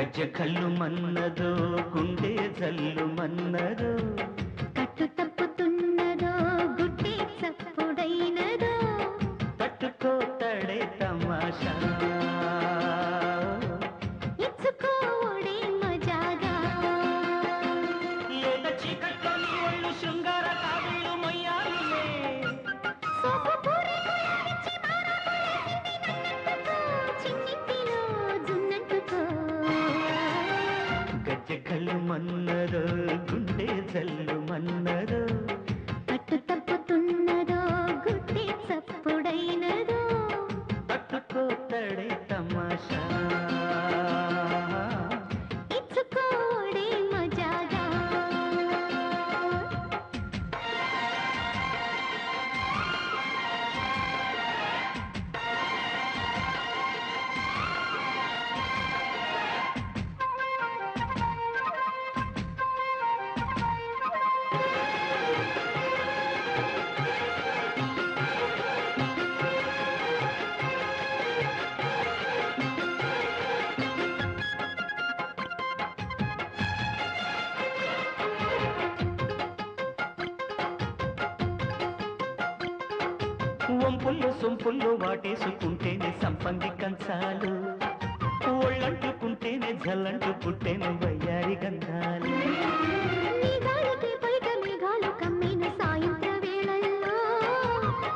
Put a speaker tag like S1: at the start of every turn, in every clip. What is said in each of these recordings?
S1: గజ్జె కళ్ళు మన్నదో గుండె జల్లు మన్నదో
S2: కట్టు తప్పుతున్నదో గుడ్డే చప్పుడైనదో
S1: తట్టుకోతడే తమాషా
S2: ఇచ్చుకోడే మజాగా
S1: లేత చీకట్లో నీ ఒళ్ళు శృంగార కావిళ్ళు మొయ్యాలిలే
S2: సోపు పూరి కులాడిచి మారాకులేసింది నన్నెత్తుకో చిన్నింటిలో జున్నంటుకో
S1: గజ్జె కళ్ళు మన్నదో గుండె జల్లు మన్నదో
S2: కట్టు తప్పుతున్నదో గుడ్డే చప్పుడైనదో
S1: తట్టుకోతడే తమాషా
S2: ఇచ్చుకోడే మజాగా
S1: వంపుల్లో సొంపుల్లో వాటేసుకుంటేనే సంపంగి కంచాలు ఒళ్ళంటుకుంటేనే జల్లంటుకుంటేనే వయ్యారి గంధాలు
S2: మేఘాలకి బయట మేఘాలు కమ్మిన సాయంత్ర వేళల్లో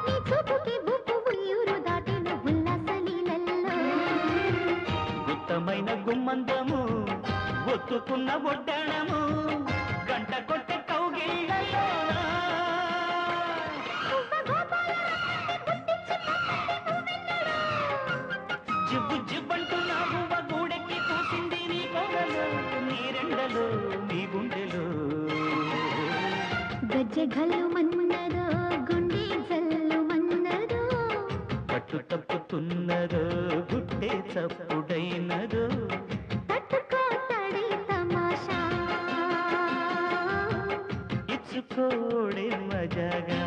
S2: నీ చూపుకి బుప్పు ఉయ్యూరు దాటిన ఉల్లాస లీలల్లో
S1: గుత్తమైన గుమ్మందము ఒత్తుకున్న ఒడ్డాణము గంట కొట్టే కౌగిళ్ళలో జిబ్బు జిబ్బంటూ నా బువ్వ గూడెక్కి కూసింది నీ కోడలో నీ రెండలో నీ గుండెలో
S2: గజ్జె గల్లు మన్నదో గుండె జల్లు మన్నదో
S1: పట్టు తప్పుతున్నదో గుడ్డే చప్పుడైనదో
S2: తట్టుకోతడే తమాషా
S1: ఇచ్చుకోడే మజాగా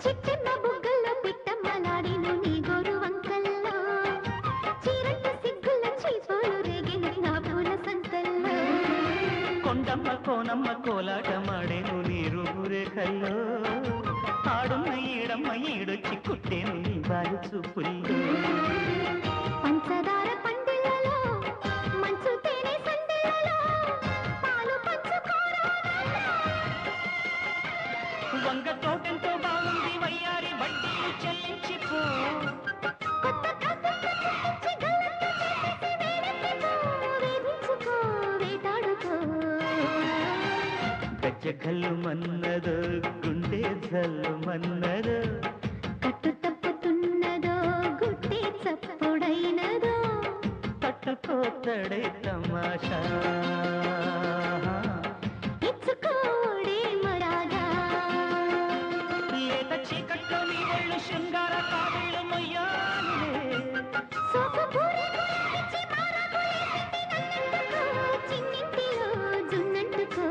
S2: చిట్టమ్మ బుగ్గల్లో పిట్టమ్మలాడిను నీ గోరు వంకల్లో చీరట్టు సిగ్గుల చీపోలు రేగిన నా పూల సంతల్లో
S1: కొండమ్మ కోనమ్మ కోలాటమాడేను నీరు రేఖల్లో ఆడున్న ఈడమ్మ ఈడొచ్చి కుట్టేను నీ వారి చూపుల్లో
S2: పంచదార పందిళ్ళలో మంచు తేనె సందిళ్ళలో పాలు పంచుకోరా
S1: వంగ తోటంతో బాగుంది వయ్యారి వడ్డీలు చెల్లించిపో
S2: కొత్త కథలు చెల్లించి గల్లంతు చేసేసి వేడెత్తికో వేధించుకో వేటాడుకో
S1: గజ్జె కళ్ళు మన్నదో గుండె జల్లు మన్నదో
S2: కట్టు తప్పుతున్నదో గుడ్డే చప్పుడైనదో
S1: తట్టుకోతడే తమాషా
S2: ఇచ్చుకోడే మరాగా
S1: లేత చీకట్లో నీ ఒళ్ళు శృంగార కావిళ్ళు మొయ్యాలిలే
S2: సోపు పూరి కులాడిచి మారాకులేసింది నన్నెత్తుకో చిన్నింటిలో జున్నంటుకో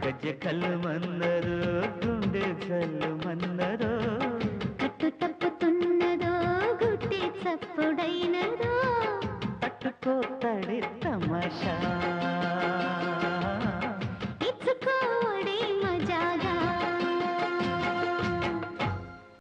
S1: గజ్జె కళ్ళు మన్నరు గుండె జల్లు మన్నరు
S2: కట్టు తప్పుతున్నదో గుడ్డే చప్పుడైనదో
S1: తట్టుకోత